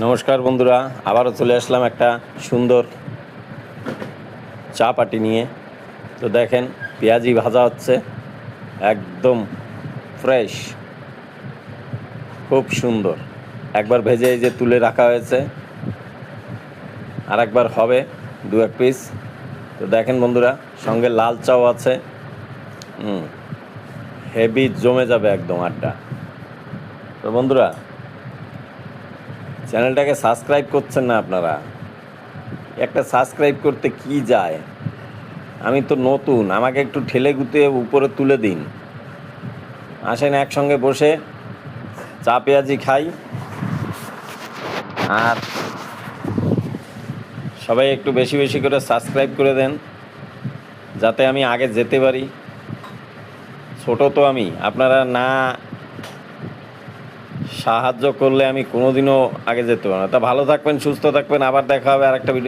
নমস্কার বন্ধুরা, আবারও চলে আসলাম একটা সুন্দর চা পাটি নিয়ে। তো দেখেন, পেঁয়াজি ভাজা হচ্ছে, একদম ফ্রেশ, খুব সুন্দর। একবার ভেজে এই যে তুলে রাখা হয়েছে, আর একবার হবে দু এক পিস। তো দেখেন বন্ধুরা, সঙ্গে লাল চাও আছে। হেভি জমে যাবে একদম আড্ডা। তো বন্ধুরা, চ্যানেলটাকে সাবস্ক্রাইব করছেন না আপনারা? একটা সাবস্ক্রাইব করতে কি যায়? আমি তো নতুন, আমাকে একটু ঠেলে গুটিয়ে উপরে তুলে দিন। আসেন একসঙ্গে বসে চা পেঁয়াজি খাই, আর সবাই একটু বেশি বেশি করে সাবস্ক্রাইব করে দেন, যাতে আমি আগে যেতে পারি। ছোট তো আমি, আপনারা না সাহায্য করলে আমি কোনোদিনও আগে যেতে পারবো না। তা ভালো থাকবেন, সুস্থ থাকবেন, আবার দেখা হবে আরেকটা ভিডিও।